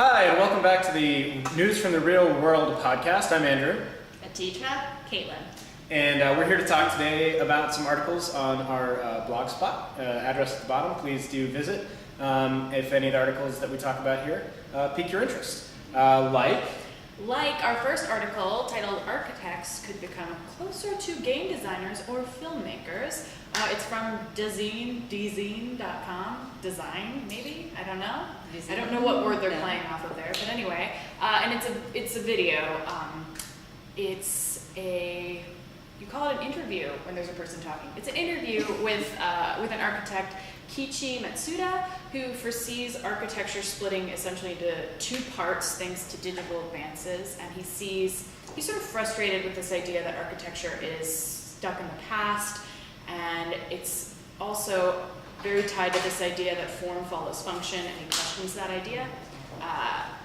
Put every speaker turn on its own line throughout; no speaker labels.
Hi, and welcome back to the News from the Real World podcast. I'm Andrew.
Atitra, Caitlin.
And we're here to talk today about some articles on our blog spot. Address at the bottom, please do visit. If any of the articles that we talk about here pique your interest.
Like our first article titled Architects Could Become Closer to Game Designers or Filmmakers. It's from Dezeen.com. Design, maybe? I don't know. I don't know what word they're playing off of there, but anyway. And it's a video. You call it an interview when there's a person talking. It's an interview with an architect, Kiichi Matsuda, who foresees architecture splitting essentially into two parts thanks to digital advances, and he's sort of frustrated with this idea that architecture is stuck in the past, and it's also very tied to this idea that form follows function, and he questions that idea.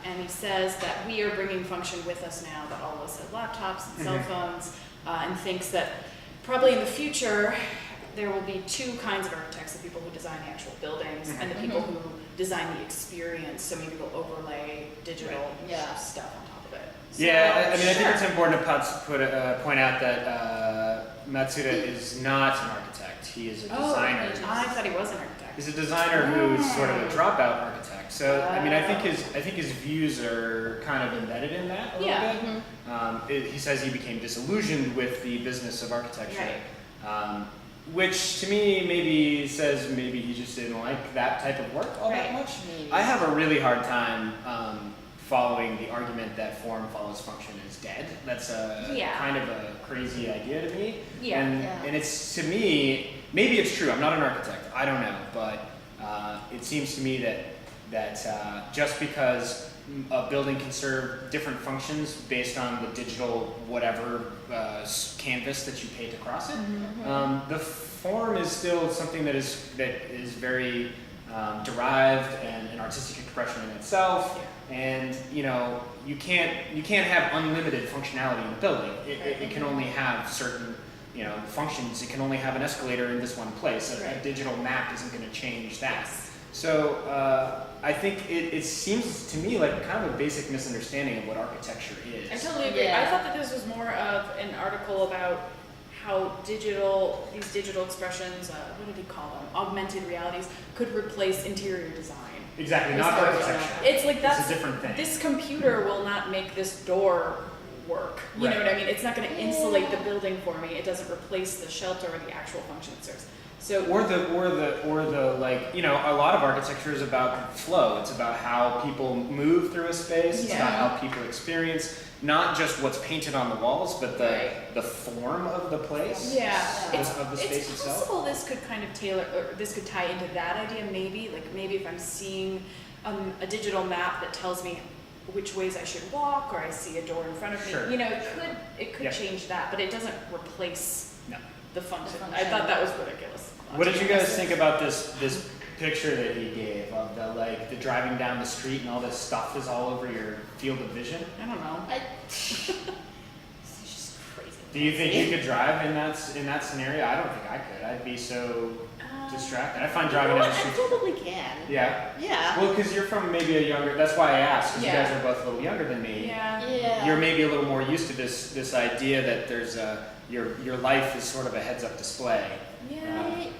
And he says that we are bringing function with us now, that all of us have laptops and cell phones, and thinks that probably in the future there will be two kinds of architects: the people who design the actual buildings and the people who design the experience. So maybe they'll overlay digital stuff on top of it. So,
I think it's important to point out that Matsuda is not an architect. He is a designer.
I thought he was an architect.
He's a designer who's sort of a dropout architect. So I think his views are kind of embedded in that a little bit. He says he became disillusioned with the business of architecture, which to me maybe says maybe he just didn't like that type of work all that much.
Maybe.
I have a really hard time following the argument that form follows function is dead. That's kind of a crazy idea to me. And it's, to me, maybe it's true. I'm not an architect. I don't know. But it seems to me that just because a building can serve different functions based on the digital whatever canvas that you paint across it, the form is still something that is very derived and an artistic expression in itself. And you can't have unlimited functionality in a building. It can only have certain functions. It can only have an escalator in this one place. A digital map isn't going to change that. So I think it seems to me like kind of a basic misunderstanding of what architecture is.
I totally agree.
Yeah.
I thought that this was more of an article about how these digital expressions, what did he call them? Augmented realities could replace interior design.
Exactly, not architecture.
It's like
It's a different thing.
This computer will not make this door work. You know what I mean? It's not going to insulate the building for me. It doesn't replace the shelter or the actual function it serves. So
Or the a lot of architecture is about flow. It's about how people move through a space. It's about how people experience not just what's painted on the walls, but the form of the place. Of the space
it's
itself.
possible this could kind of this could tie into that idea. Maybe if I'm seeing a digital map that tells me which ways I should walk, or I see a door in front of me.
Sure.
It could change that, but it doesn't replace the function. I
function.
thought that was ridiculous.
What did you guys think about this picture that he gave of the driving down the street and all this stuff is all over your field of vision?
I don't know.
It's just crazy.
Do you think you could drive in that scenario? I don't think I could. I'd be so distracted. I find driving down the
I
street.
probably can.
Yeah.
Yeah.
Well, because you're from maybe a younger. That's why I asked. Because you guys are both a little younger than me.
Yeah.
You're maybe a little more used to this idea that there's your life is sort of a heads-up display.
I don't know.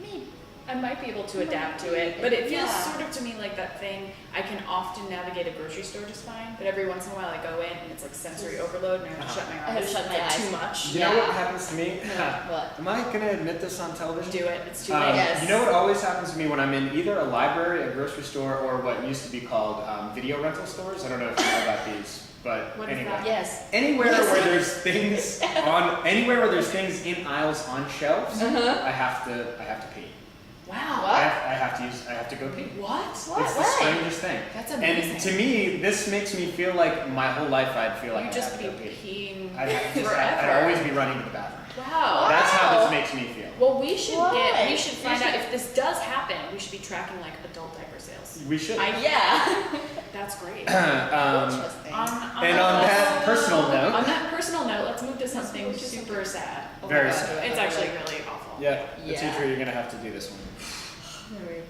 Maybe.
I might be able to adapt to it, but it feels sort of to me like that thing. I can often navigate a grocery store just fine, but every once in a while I go in and it's like sensory overload and I have to shut my
I have
eyes.
to shut my
It's like
eyes.
too much.
You know what happens to me?
What?
Am I gonna admit this on television?
Do it. It's too late.
Yes.
You know what always happens to me when I'm in either a library, a grocery store, or what used to be called video rental stores? I don't know if you know about these, but
What is
anyway.
that?
Yes.
Anywhere where there's things in aisles on shelves, I have to pee.
Wow.
What?
I have to go pee.
What?
It's
What?
the
Why?
strangest thing.
That's amazing.
And to me, this makes me feel like my whole life I'd feel like
You
I
just
have
be
to go pee.
peeing
I'd
forever.
always be running to the bathroom.
Wow.
That's how this makes me feel.
Well, we should
Why?
find out if this does happen. We should be tracking like adult diaper sales.
We should.
Yeah.
That's great.
Interesting.
And on that personal note,
On that personal note, let's move to something super sad.
Very sad.
It's actually really awful.
yeah, the
Yeah.
teacher, you're gonna have to do this one.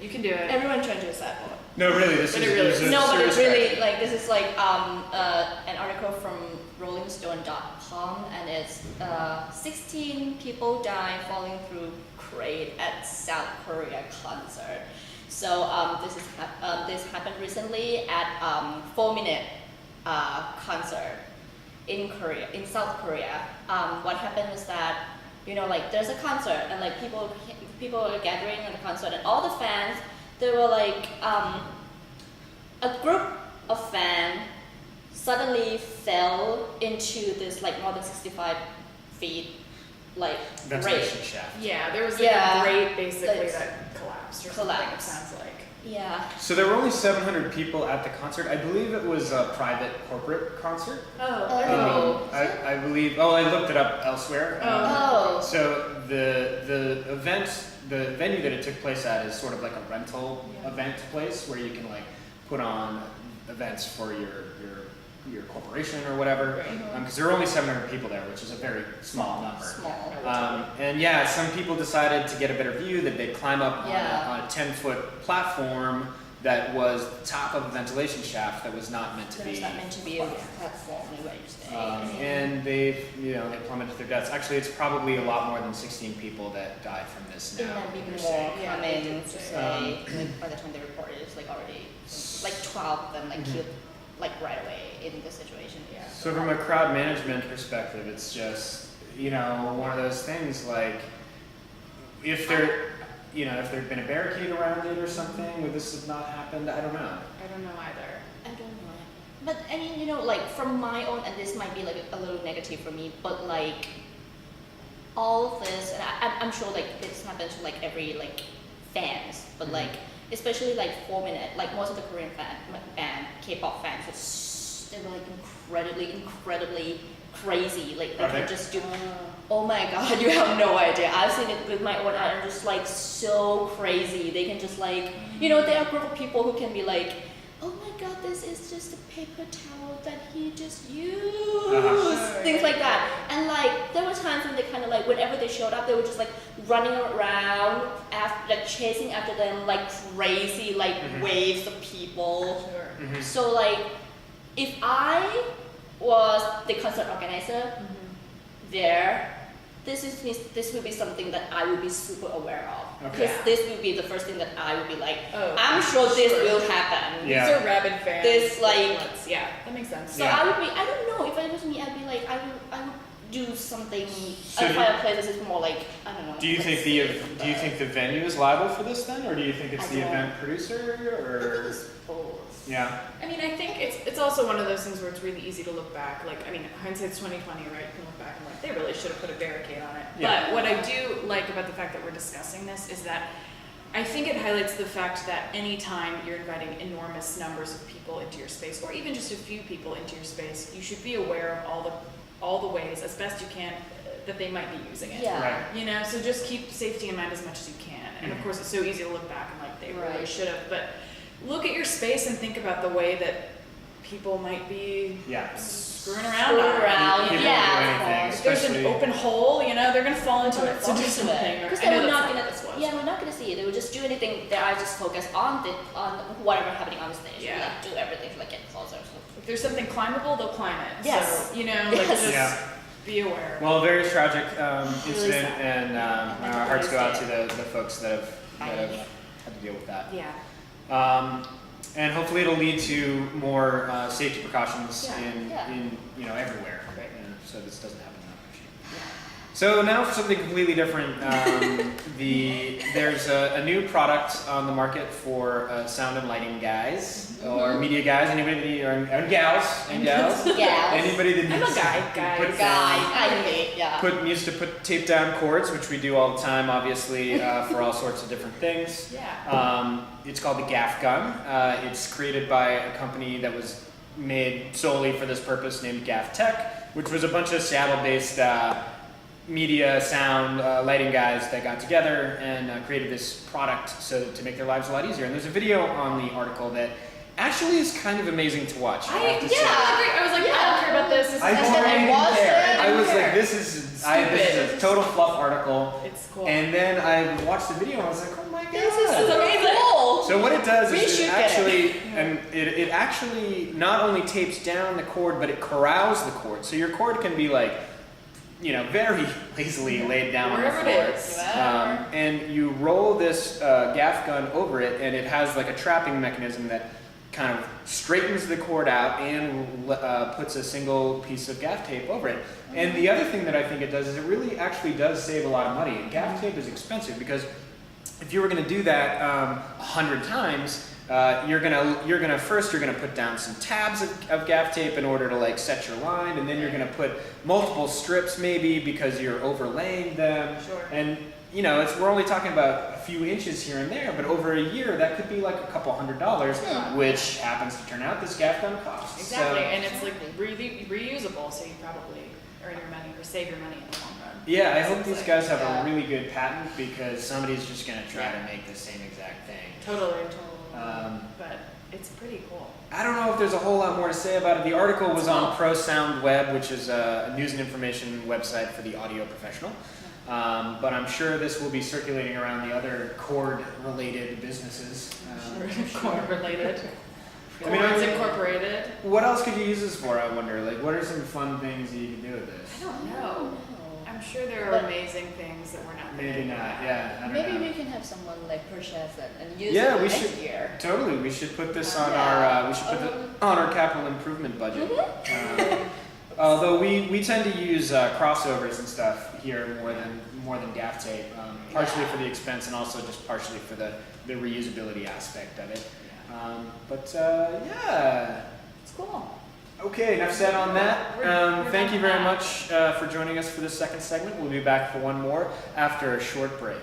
You can do it.
Everyone trying to do a sad boy.
No, really, this is a
no, but it's
serious
really
fact.
like this is like an article from RollingStone.com, and it's 16 people die falling through crate at South Korea concert. So this happened recently at 4 Minute concert in South Korea. What happened was that like there's a concert and like people are gathering at the concert, and all the fans, they were like a group of fans suddenly fell into this like more than 65 feet like
ventilation shaft.
Yeah, there was like a grate basically that collapsed or something, it sounds like.
Yeah.
So there were only 700 people at the concert. I believe it was a private corporate concert. I believe. Oh, I looked it up elsewhere. So the event, the venue that it took place at is sort of like a rental event place where you can like put on events for your corporation or whatever. Because there are only 700 people there, which is a very small number. And yeah, some people decided to get a better view that they'd climb up on a 10-foot platform that was the top of a ventilation shaft that was not meant to be.
It was not meant to be a platform, is what you're saying.
And they plummeted to their deaths. Actually, it's probably a lot more than 16 people that died from this now.
It might be more coming to say, by the time they reported, it's like already like 12 of them killed like right away in this situation. Yeah.
So from a crowd management perspective, it's just one of those things like if there'd been a barricade around it or something, would this have not happened? I don't know.
I don't know either.
I don't know. But I mean, like from my own, and this might be like a little negative for me, but like all of this, and I'm sure like this happens to like every like fans, but like especially like 4 Minute, like most of the Korean band, K-pop fans, they were like incredibly crazy. Like they can just do. Oh my god, you have no idea. I've seen it with my own eye. I'm just like so crazy. They can just like, there are a group of people who can be like, oh my god, this is just a paper towel that he just used. Things like that. And like, there were times when they kind of like, whenever they showed up, they were just like running around, like chasing after them like crazy, like waves of people. So like, if I was the concert organizer there, this would be something that I would be super aware of. Because this would be the first thing that I would be like, I'm sure this will happen.
These are rabid fans.
This like,
that makes sense.
So I would be, I don't know, if it was me, I'd be like, I would do something. I'd find a place that is more like, I don't know.
Do you think the venue is liable for this then, or do you think it's the event producer, or?
It's both.
Yeah.
I mean, I think it's also one of those things where it's really easy to look back. Like, I mean, hindsight's 20/20, right? You can look back and like, they really should have put a barricade on it.
Yeah.
But what I do like about the fact that we're discussing this is that I think it highlights the fact that anytime you're inviting enormous numbers of people into your space, or even just a few people into your space, you should be aware of all the ways, as best you can, that they might be using it.
Yeah.
Right.
So just keep safety in mind as much as you can. And of course, it's so easy to look back and like, they really should have. But look at your space and think about the way that people might be screwing around. If there's an open hole, they're going to fall into it. So do something.
Because we're not going to see it. They would just do anything. Their eyes just focus on whatever happening on the stage.
Yeah.
Like, do everything to like get closer.
If there's something climbable, they'll climb it.
Yes.
So, just be aware.
Well, very tragic incident, and our hearts go out to the folks that have had to deal with that.
Yeah.
And hopefully it'll lead to more safety precautions in everywhere, so this doesn't happen that much. So now for something completely different, there's a new product on the market for sound and lighting guys, or media guys, anybody, and gals, anybody that needs needs to put tape down cords, which we do all the time, obviously, for all sorts of different things. It's called the Gaff Gun. It's created by a company that was made solely for this purpose, named Gaff Tech, which was a bunch of Seattle-based media, sound, lighting guys that got together and created this product to make their lives a lot easier. And there's a video on the article that actually is kind of amazing to watch.
I was like, I don't care about this.
I was like, this is a total fluff article.
It's cool.
And then I watched the video and I was like, oh my god,
this is amazing.
So what it does
We
is
should
it
get
actually, and it actually not only tapes down the cord, but it corrals the cord. So your cord can be like, very lazily laid down on the
Wherever
floor.
it is.
And you roll this gaff gun over it, and it has like a trapping mechanism that kind of straightens the cord out and puts a single piece of gaff tape over it. And the other thing that I think it does is it really actually does save a lot of money. And gaff tape is expensive because if you were going to do that 100 times, you're gonna put down some tabs of gaff tape in order to like set your line, and then you're gonna put multiple strips maybe because you're overlaying them.
Sure.
And we're only talking about a few inches here and there, but over a year that could be like a couple $100, which happens to turn out this gaff gun costs.
Exactly,
So,
and it's like really reusable, so you probably earn your money or save your money in the long run.
yeah, I hope these guys have a really good patent because somebody's just gonna try to make the same exact thing.
Totally. But it's pretty cool.
I don't know if there's a whole lot more to say about it. The article was on Pro Sound Web, which is a news and information website for the audio professional. But I'm sure this will be circulating around the other cord-related businesses.
Cord-related.
I mean,
Cords Incorporated.
What else could you use this for, I wonder? Like, what are some fun things that you can do with this?
I don't know. I'm sure there are amazing things that we're not
Maybe
thinking
not,
about.
yeah. I don't
Maybe
know.
we can have someone like purchase it and use
Yeah,
it
we
next
should.
year.
Totally, we should put this on our on our capital improvement budget. Although we tend to use crossovers and stuff here more than gaff tape, partially for the expense and also just partially for the reusability aspect of it. Yeah.
It's cool.
Okay, enough said on that.
We're
Thank you
done
very
with
much for joining us for this second segment. We'll be back for one more after a short break.